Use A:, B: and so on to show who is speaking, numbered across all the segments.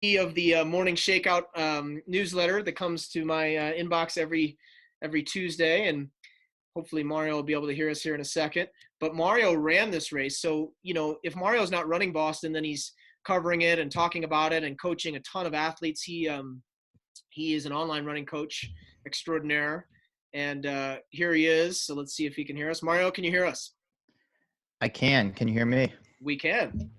A: of the Morning Shakeout newsletter that comes to my inbox every Tuesday, and hopefully Mario will be able to hear us here in a second. But Mario ran this race, so if Mario's not running Boston, then he's covering it and talking about it and coaching a ton of athletes. He is an online running coach extraordinaire, and here he is. So let's see if he can hear us. Mario, can you hear us?
B: I can. Can you hear me?
A: We can.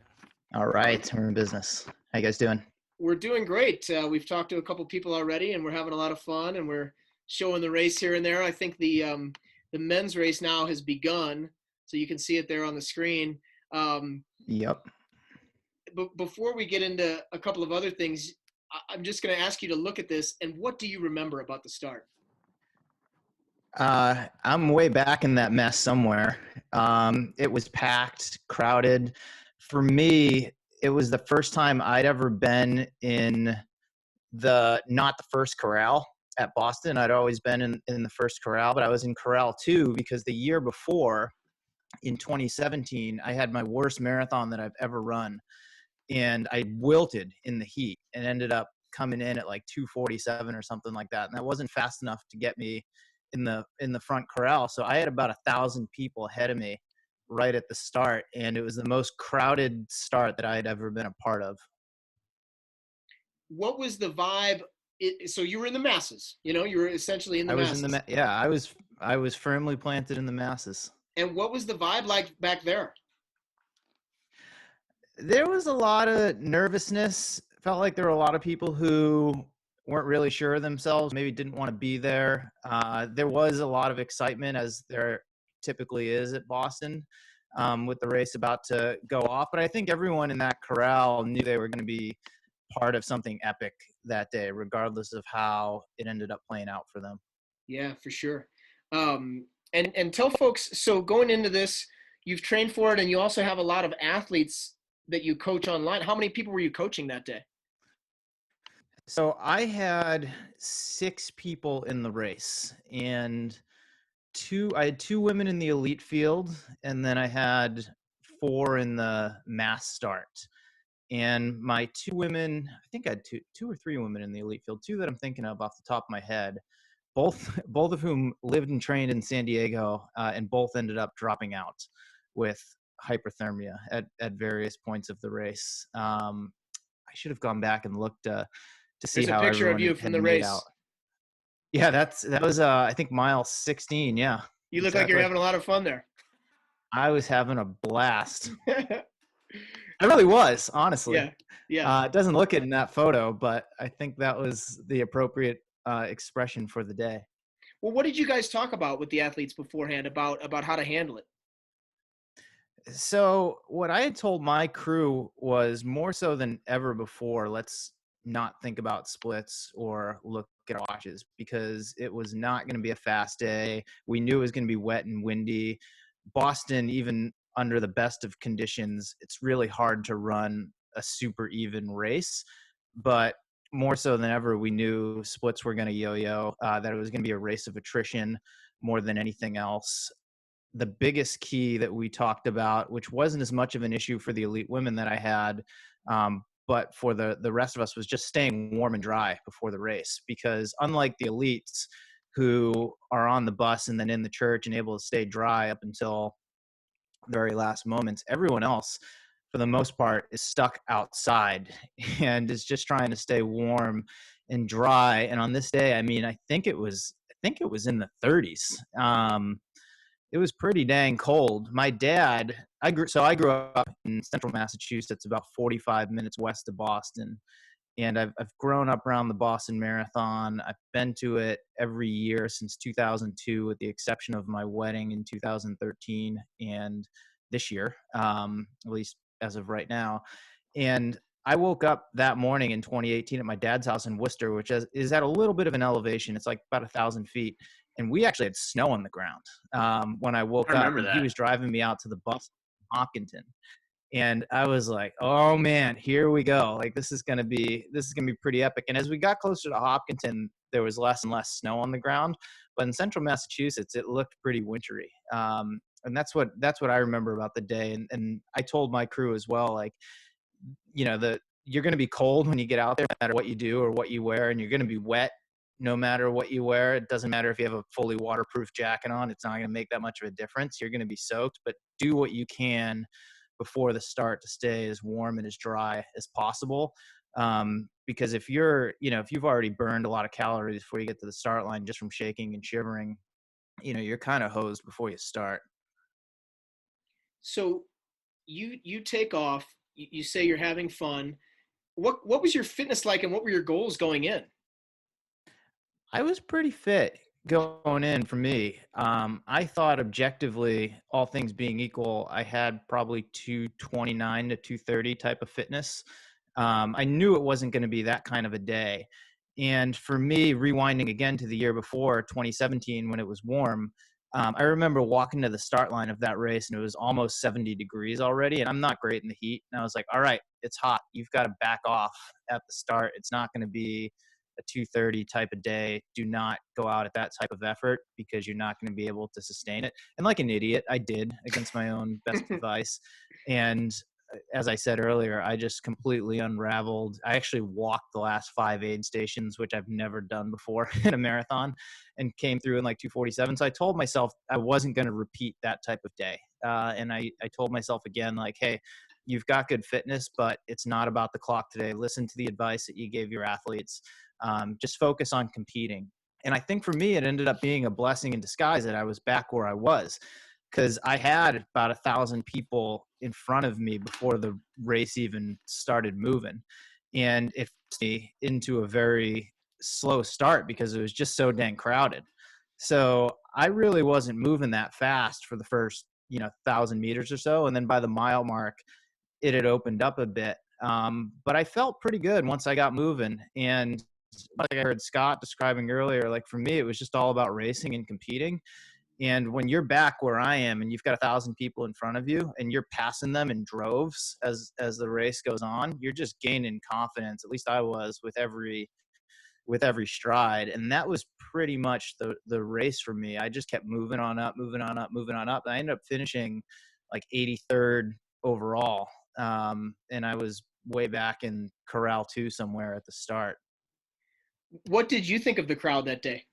B: All right. We're in business. How you guys doing?
A: We're doing great. We've talked to a couple people already, and we're having a lot of fun, and we're showing the race here and there. I think the men's race now has begun, so you can see it there on the screen.
B: Yep.
A: But before we get into a couple of other things, I'm just going to ask you to look at this, and what do you remember about the start?
B: I'm way back in that mess somewhere. It was packed, crowded. For me, it was the first time I'd ever been in not the first corral at Boston. I'd always been in the first corral, but I was in corral 2 because the year before, in 2017, I had my worst marathon that I've ever run. And I wilted in the heat and ended up coming in at like 2:47 or something like that. And that wasn't fast enough to get me in the front corral. So I had about 1,000 people ahead of me right at the start. And it was the most crowded start that I had ever been a part of.
A: What was the vibe? So you were in the masses, you were essentially in the masses.
B: I was firmly planted in the masses.
A: And what was the vibe like back there?
B: There was a lot of nervousness. Felt like there were a lot of people who weren't really sure of themselves, maybe didn't want to be there. There was a lot of excitement, as there typically is at Boston, with the race about to go off. But I think everyone in that corral knew they were going to be part of something epic that day, regardless of how it ended up playing out for them.
A: Yeah, for sure. And tell folks, so going into this, you've trained for it, and you also have a lot of athletes that you coach online. How many people were you coaching that day?
B: So I had 6 people in the race, and I had 2 women in the elite field, and then I had 4 in the mass start. And my 2 women, I think I had two or 3 women in the elite field, 2 that I'm thinking of off the top of my head, both of whom lived and trained in San Diego, and both ended up dropping out with hyperthermia at various points of the race. I should have gone back and looked to see
A: There's a
B: how
A: picture of
B: everyone
A: you
B: had
A: from the
B: made
A: race.
B: out. Yeah, that was I think mile 16. Yeah,
A: You look like
B: exactly.
A: you're having a lot of fun there.
B: I was having a blast. I really was, honestly.
A: Yeah.
B: It doesn't look it in that photo, but I think that was the appropriate expression for the day.
A: Well, what did you guys talk about with the athletes beforehand about how to handle it?
B: So what I had told my crew was, more so than ever before, let's not think about splits or look at watches, because it was not going to be a fast day. We knew it was going to be wet and windy. Boston, even under the best of conditions, it's really hard to run a super even race. But more so than ever, we knew splits were going to yo-yo, that it was going to be a race of attrition more than anything else. The biggest key that we talked about, which wasn't as much of an issue for the elite women that I had, but for the rest of us, was just staying warm and dry before the race. Because unlike the elites, who are on the bus and then in the church and able to stay dry up until the very last moments, everyone else, for the most part, is stuck outside and is just trying to stay warm and dry. And on this day, I mean, I think it was in the 30s. It was pretty dang cold. My dad, I grew up in central Massachusetts, about 45 minutes west of Boston. And I've grown up around the Boston Marathon. I've been to it every year since 2002, with the exception of my wedding in 2013 and this year, at least as of right now. And I woke up that morning in 2018 at my dad's house in Worcester, which is at a little bit of an elevation. It's like about 1,000 feet. And we actually had snow on the ground when I woke up. And he was driving me out to the bus in Hopkinton. And I was like, oh man, here we go. Like, this is gonna be pretty epic. And as we got closer to Hopkinton, there was less and less snow on the ground. But in central Massachusetts, it looked pretty wintry. And that's what I remember about the day. And I told my crew as well, like, you're going to be cold when you get out there, no matter what you do or what you wear, and you're going to be wet no matter what you wear. It doesn't matter if you have a fully waterproof jacket on, it's not going to make that much of a difference. You're going to be soaked, but do what you can before the start to stay as warm and as dry as possible. Because if you've already burned a lot of calories before you get to the start line just from shaking and shivering, you're kind of hosed before you start.
A: So you take off. You say you're having fun. What was your fitness like, and what were your goals going in?
B: I was pretty fit going in for me. I thought objectively, all things being equal, I had probably 229 to 230 type of fitness. I knew it wasn't going to be that kind of a day. And for me, rewinding again to the year before, 2017, when it was warm, I remember walking to the start line of that race and it was almost 70 degrees already. And I'm not great in the heat. And I was like, all right, it's hot. You've got to back off at the start. It's not going to be a 230 type of day. Do not go out at that type of effort because you're not going to be able to sustain it. And like an idiot, I did against my own best advice. And as I said earlier, I just completely unraveled. I actually walked the last 5 aid stations, which I've never done before in a marathon, and came through in like 247. So I told myself I wasn't going to repeat that type of day. And I told myself again, like, hey, you've got good fitness, but it's not about the clock today. Listen to the advice that you gave your athletes. Just focus on competing. And I think for me, it ended up being a blessing in disguise that I was back where I was, because I had about 1,000 people in front of me before the race even started moving. And it forced me into a very slow start because it was just so dang crowded. So I really wasn't moving that fast for the first, 1,000 meters or so. And then by the mile mark, it had opened up a bit. But I felt pretty good once I got moving. And like I heard Scott describing earlier, like for me, it was just all about racing and competing. And when you're back where I am and you've got 1,000 people in front of you and you're passing them in droves as the race goes on, you're just gaining confidence. At least I was with every stride. And that was pretty much the race for me. I just kept moving on up, moving on up, moving on up. I ended up finishing like 83rd overall. And I was way back in Corral 2 somewhere at the start.
A: What did you think of the crowd that day?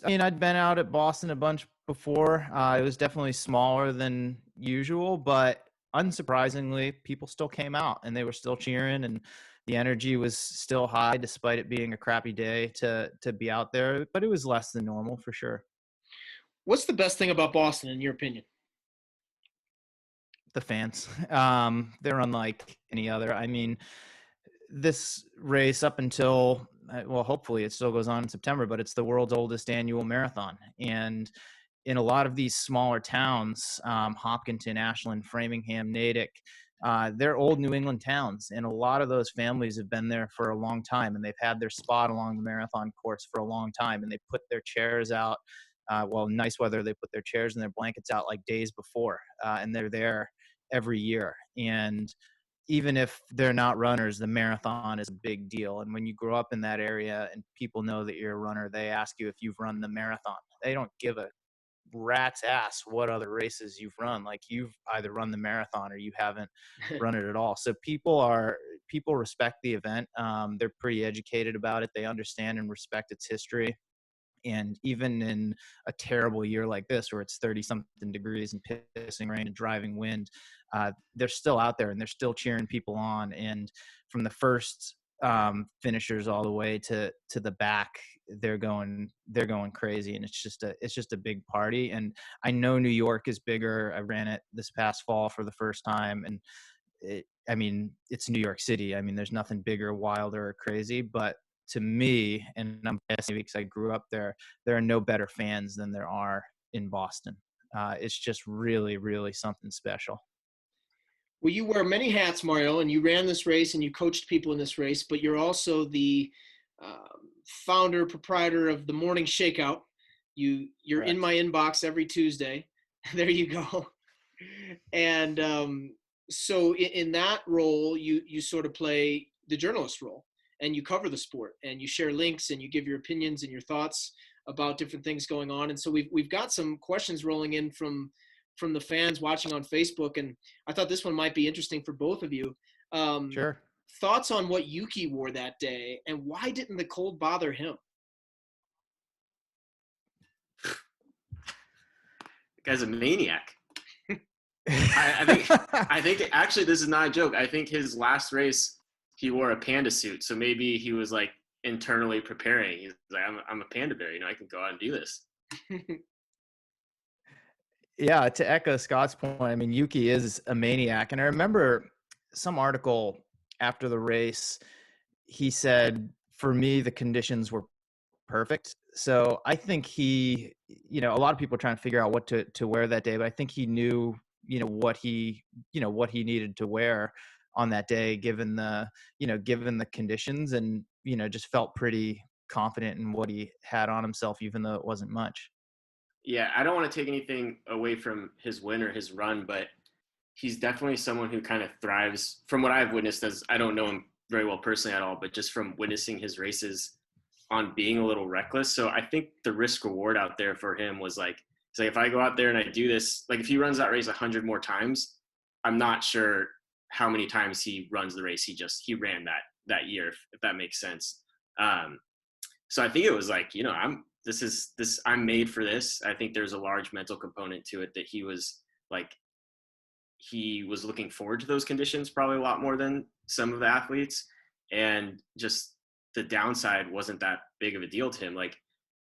B: I'd been out at Boston a bunch before. It was definitely smaller than usual, but unsurprisingly, people still came out and they were still cheering, and the energy was still high despite it being a crappy day to be out there. But it was less than normal for sure.
A: What's the best thing about Boston, in your opinion?
B: The fans, they're unlike any other. I mean, this race up until well, hopefully it still goes on in September, but it's the world's oldest annual marathon. And in a lot of these smaller towns, Hopkinton, Ashland, Framingham, Natick, they're old New England towns. And a lot of those families have been there for a long time, and they've had their spot along the marathon course for a long time. And they put their chairs out. Well, nice weather, they put their chairs and their blankets out like days before, and they're there every year. And even if they're not runners, the marathon is a big deal. And when you grow up in that area and people know that you're a runner, they ask you if you've run the marathon. They don't give a rat's ass what other races you've run. Like, you've either run the marathon or you haven't run it at all. So people respect the event. They're pretty educated about it. They understand and respect its history. And even in a terrible year like this, where it's 30 something degrees and pissing rain and driving wind, they're still out there and they're still cheering people on. And from the first finishers all the way to the back, they're going crazy. And it's just a big party. And I know New York is bigger. I ran it this past fall for the first time, and it's New York City. I mean, there's nothing bigger, wilder, or crazy. But to me, and I'm guessing because I grew up there are no better fans than there are in Boston. It's just really, really something special.
A: Well, you wear many hats, Mario, and you ran this race and you coached people in this race, but you're also the founder, proprietor of the Morning Shakeout. You're in
B: Correct.
A: my inbox every Tuesday. There you go. And so in that role, you sort of play the journalist role, and you cover the sport and you share links and you give your opinions and your thoughts about different things going on. And so we've got some questions rolling in from from the fans watching on Facebook, and I thought this one might be interesting for both of you. Um,
B: Sure.
A: Thoughts on what Yuki wore that day, and why didn't the cold bother him?
C: The guy's a maniac. I think actually this is not a joke. I think his last race he wore a panda suit, so maybe he was like internally preparing. He's like, I'm a panda bear, I can go out and do this.
B: Yeah, to echo Scott's point, I mean, Yuki is a maniac. And I remember some article after the race, he said, for me, the conditions were perfect. So I think a lot of people are trying to figure out what to wear that day, but I think he knew, what he needed to wear on that day, given the conditions, and, just felt pretty confident in what he had on himself, even though it wasn't much.
C: Yeah, I don't want to take anything away from his win or his run, but he's definitely someone who kind of thrives from what I've witnessed. As I don't know him very well personally at all, but just from witnessing his races on being a little reckless. So I think the risk reward out there for him was like, it's like, if I go out there and I do this, like if he runs that race 100 more times, I'm not sure how many times he runs the race he ran that year, if that makes sense. So I think it was like, I'm made for this. I think there's a large mental component to it that he was looking forward to those conditions probably a lot more than some of the athletes. And just the downside wasn't that big of a deal to him.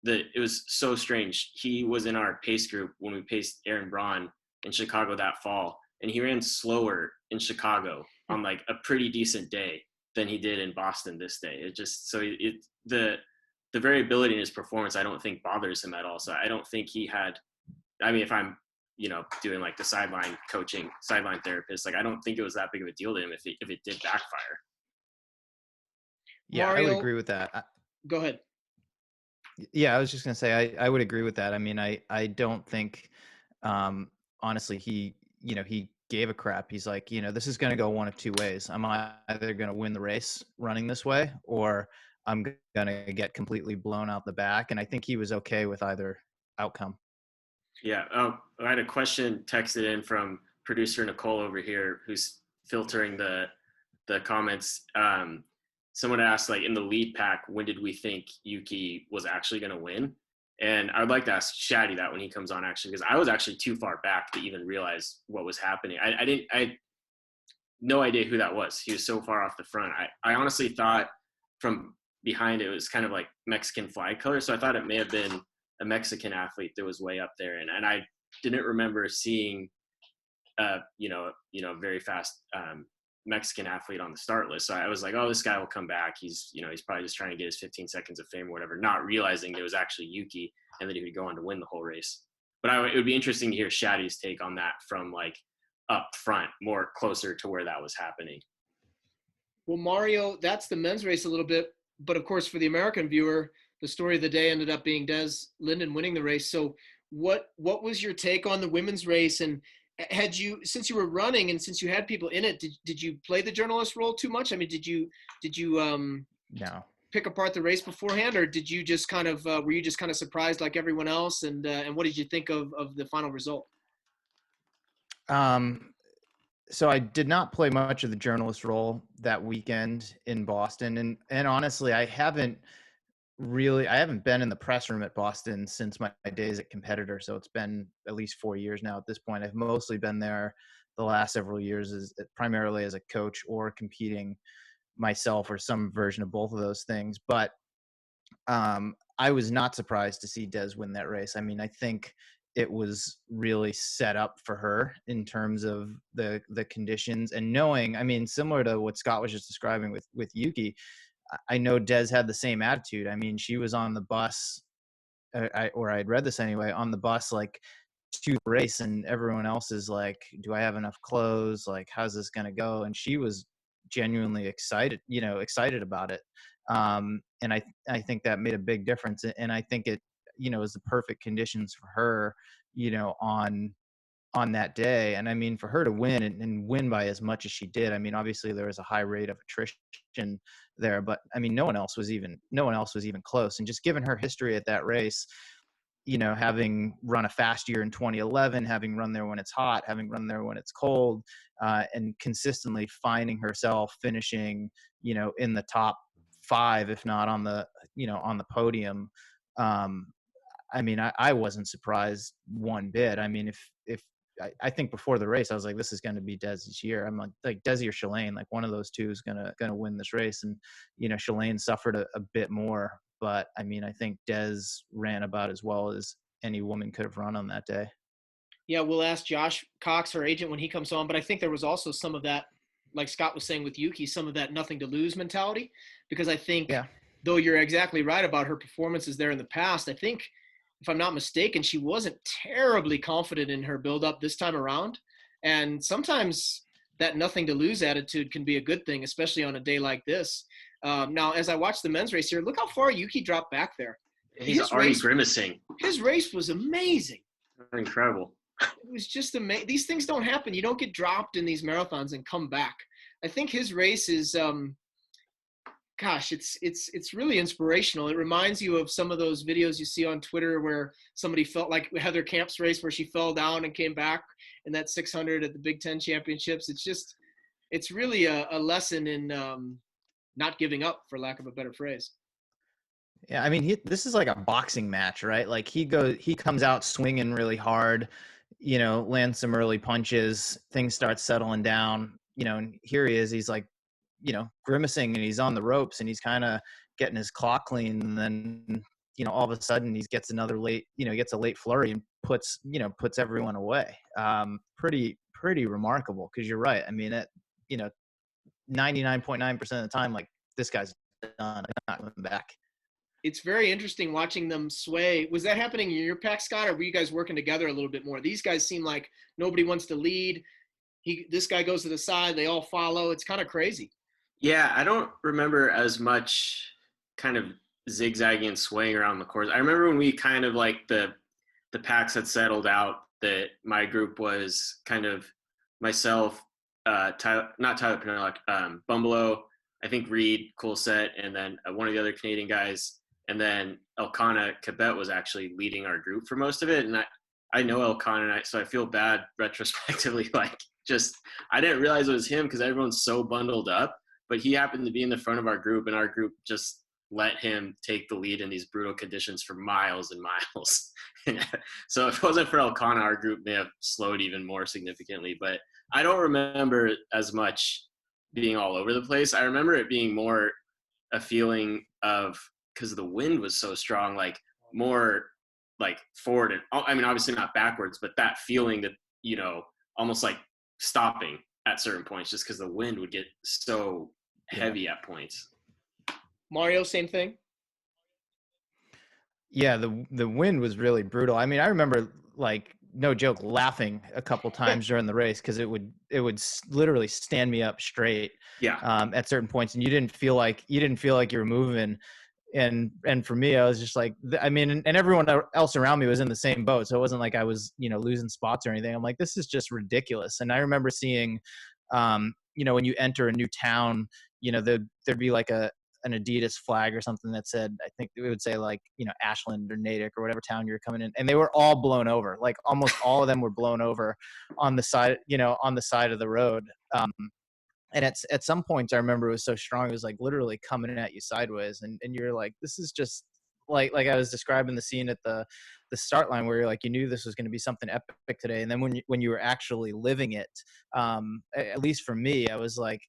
C: It was so strange. He was in our pace group when we paced Aaron Braun in Chicago that fall, and he ran slower in Chicago on like a pretty decent day than he did in Boston this day. The variability in his performance, I don't think bothers him at all. So I don't think he had, if I'm, doing like the sideline coaching, sideline therapist, like I don't think it was that big of a deal to him if it did backfire.
B: Yeah,
A: Mario,
B: I would agree with that.
A: Go ahead.
B: Yeah, I was just gonna say I would agree with that. I mean, I don't think, honestly, he gave a crap. He's like, this is gonna go one of two ways. I'm either gonna win the race running this way, or I'm gonna get completely blown out the back. And I think he was okay with either outcome.
C: Yeah. I had a question texted in from producer Nicole over here, who's filtering the comments. Someone asked, like, in the lead pack, when did we think Yuki was actually going to win? And I would like to ask Shaddy that when he comes on, actually, because I was actually too far back to even realize what was happening. I had no idea who that was. He was so far off the front. I honestly thought from behind it was kind of like Mexican flag color. So I thought it may have been a Mexican athlete that was way up there. And I didn't remember seeing, very fast Mexican athlete on the start list. So I was like, oh, this guy will come back. He's probably just trying to get his 15 seconds of fame or whatever, not realizing it was actually Yuki and that he would go on to win the whole race. But it would be interesting to hear Shaddy's take on that from like up front, more closer to where that was happening.
A: Well, Mario, that's the men's race a little bit. But of course, for the American viewer, the story of the day ended up being Des Linden winning the race. So what was your take on the women's race? And since you were running and since you had people in it, did you play the journalist role too much? I mean, did you
B: No.
A: pick apart the race beforehand, or did you just kind of were you just kind of surprised like everyone else? And what did you think of the final result?
B: So I did not play much of the journalist role that weekend in Boston, and honestly, I haven't been in the press room at Boston since my days at Competitor. So it's been at least 4 years now at this point. I've mostly been there the last several years primarily as a coach or competing myself, or some version of both of those things. But I was not surprised to see Des win that race. I mean, I think it was really set up for her in terms of the conditions, and knowing, I mean, similar to what Scott was just describing with Yuki, I know Des had the same attitude. I mean, she was on the bus, or I had read this anyway, on the bus, like, to the race, and everyone else is like, do I have enough clothes? Like, how's this going to go? And she was genuinely excited about it. And I think that made a big difference. And I think it, was the perfect conditions for her, on that day. And I mean, for her to win and win by as much as she did, I mean, obviously there was a high rate of attrition there, but I mean, no one else was even close. And just given her history at that race, having run a fast year in 2011, having run there when it's hot, having run there when it's cold, and consistently finding herself finishing, in the top 5, if not on the, on the podium. I wasn't surprised one bit. If I think before the race, I was like, this is going to be Desi's year. I'm like Desi or Shalane, like one of those two is gonna win this race. And Shalane suffered a bit more, but I think Des ran about as well as any woman could have run on that day.
A: Yeah, we'll ask Josh Cox, her agent, when he comes on. But I think there was also some of that, like Scott was saying with Yuki, some of that nothing to lose mentality. Because I think, though you're exactly right about her performances there in the past, I think, if I'm not mistaken, she wasn't terribly confident in her build-up this time around. And sometimes that nothing to lose attitude can be a good thing, especially on a day like this. Now, as I watch the men's race here, look how far Yuki dropped back there.
C: He's already grimacing.
A: His race was amazing.
C: Incredible.
A: It was just amazing. These things don't happen. You don't get dropped in these marathons and come back. I think his race is it's really inspirational. It reminds you of some of those videos you see on Twitter where somebody felt like Heather Camp's race where she fell down and came back in that 600 at the Big Ten championships. It's really a lesson in not giving up, for lack of a better phrase.
B: Yeah, this is like a boxing match, right? Like he comes out swinging really hard, lands some early punches, things start settling down, and here he is. He's like, grimacing, and he's on the ropes, and he's kind of getting his clock clean, and then all of a sudden he gets another gets a late flurry and puts everyone away. Pretty remarkable, because you're right. 99.9% of the time, like, this guy's done. I'm not coming back.
A: It's very interesting watching them sway. Was that happening in your pack, Scott, or were you guys working together a little bit more? These guys seem like nobody wants to lead. This guy goes to the side. They all follow. It's kind of crazy.
C: Yeah, I don't remember as much kind of zigzagging and swaying around the course. I remember when we kind of like the packs had settled out, that my group was kind of myself, not Tyler Pinelli, Bumbalo, I think Reed, Coolset, and then one of the other Canadian guys. And then Elkanah Cabet was actually leading our group for most of it. And I know Elkanah, so I feel bad retrospectively. Like, I didn't realize it was him because everyone's so bundled up. But he happened to be in the front of our group, and our group just let him take the lead in these brutal conditions for miles and miles. So if it wasn't for Elkanah, our group may have slowed even more significantly. But I don't remember as much being all over the place. I remember it being more a feeling of, because the wind was so strong, like more like forward. And obviously not backwards, but that feeling that, almost like stopping at certain points just because the wind would get so heavy at points.
A: Mario, same thing?
B: Yeah, the wind was really brutal. I remember, like, no joke, laughing a couple times during the race because it would literally stand me up straight.
C: Yeah.
B: At certain points, and you didn't feel like you were moving. And for me, I was just like, and everyone else around me was in the same boat. So it wasn't like I was, losing spots or anything. I'm like, this is just ridiculous. And I remember seeing, when you enter a new town, there'd be like an Adidas flag or something that said, I think it would say like, Ashland or Natick or whatever town you're coming in. And they were all blown over. Like almost all of them were blown over on the side, on the side of the road. And at some points, I remember it was so strong, it was like literally coming at you sideways. And you're like, this is just like I was describing the scene at the start line where you're like, you knew this was going to be something epic today. And then when you were actually living it, at least for me, I was like,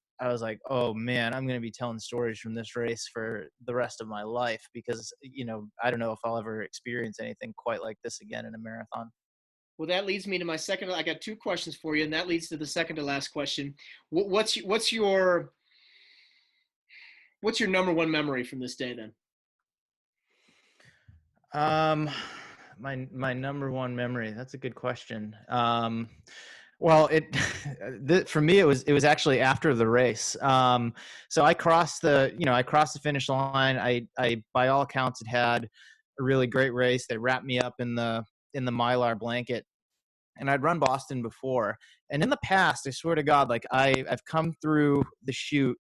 B: oh man, I'm going to be telling stories from this race for the rest of my life, because, I don't know if I'll ever experience anything quite like this again in a marathon.
A: Well, that leads me to my second. I got two questions for you, and that leads to the second to last question. What's your number one memory from this day then?
B: My number one memory. That's a good question. Well, for me, it was actually after the race. So I crossed the finish line. I by all accounts had a really great race. They wrapped me up in the Mylar blanket. And I'd run Boston before. And in the past, I swear to God, like I've come through the chute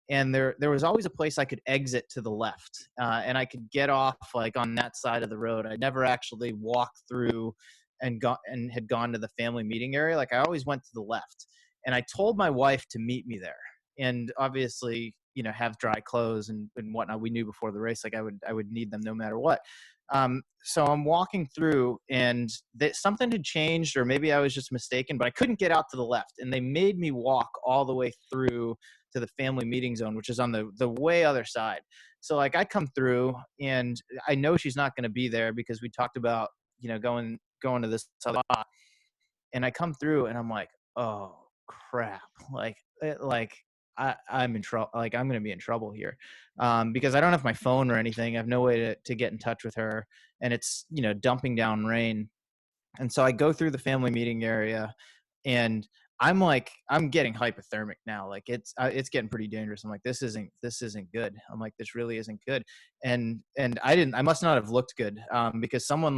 B: and there was always a place I could exit to the left, and I could get off like on that side of the road. I never actually walked through and had gone to the family meeting area. Like I always went to the left, and I told my wife to meet me there. And obviously, have dry clothes and whatnot. We knew before the race, like I would need them no matter what. So I'm walking through, and something had changed, or maybe I was just mistaken, but I couldn't get out to the left, and they made me walk all the way through to the family meeting zone, which is on the way other side. So like I come through, and I know she's not going to be there because we talked about going to this other spot. And I come through, and I'm like, oh crap, like I'm in trouble. Like I'm going to be in trouble here, because I don't have my phone or anything. I have no way to get in touch with her, and it's dumping down rain. And so I go through the family meeting area, and I'm getting hypothermic now. Like it's getting pretty dangerous. I'm like, this isn't good. I'm like, this really isn't good. And I must not have looked good, because someone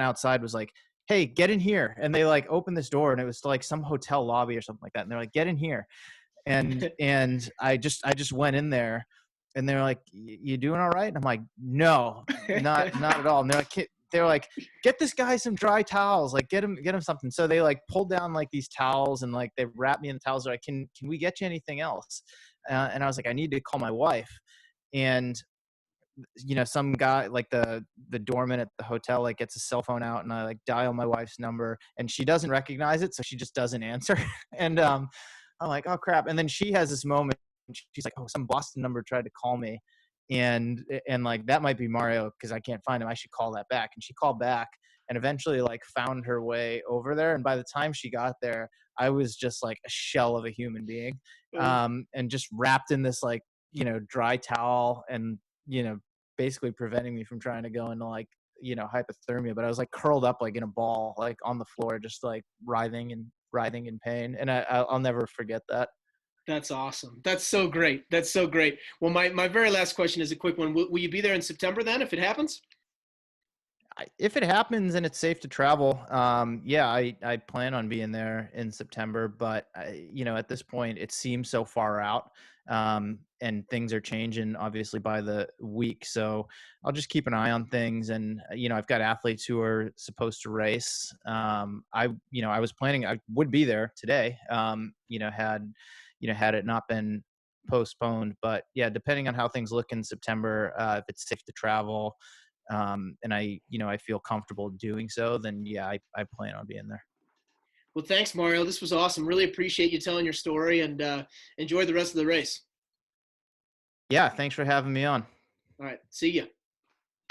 B: outside was like, hey, get in here. And they like opened this door, and it was like some hotel lobby or something like that. And they're like, get in here. And I just went in there, and they're like, you doing all right? And I'm like, no, not at all. And they're like, get this guy some dry towels, like get him something. So they like pulled down like these towels, and like they wrapped me in the towels. They're like, can we get you anything else? And I was like, I need to call my wife. And some guy, like the doorman at the hotel, like gets a cell phone out, and I like dial my wife's number, and she doesn't recognize it, so she just doesn't answer. And I'm like, oh crap. And then she has this moment, she's like, oh, some Boston number tried to call me, and like that might be Mario, because I can't find him. I should call that back. And she called back, and eventually like found her way over there. And by the time she got there, I was just like a shell of a human being, and just wrapped in this like dry towel, and basically preventing me from trying to go into like hypothermia. But I was like curled up like in a ball, like on the floor, just like writhing in pain. And I'll never forget that.
A: That's awesome. That's so great. That's so great. Well, my very last question is a quick one. Will you be there in September then, if it happens?
B: If it happens and it's safe to travel, yeah, I plan on being there in September. But at this point, it seems so far out, and things are changing obviously by the week. So I'll just keep an eye on things. And I've got athletes who are supposed to race. I was planning I would be there today. Had it not been postponed. But yeah, depending on how things look in September, if it's safe to travel, and I feel comfortable doing so, then yeah, I plan on being there.
A: Well, thanks, Mario. This was awesome. Really appreciate you telling your story, and enjoy the rest of the race.
B: Yeah, thanks for having me on.
A: All right. See ya.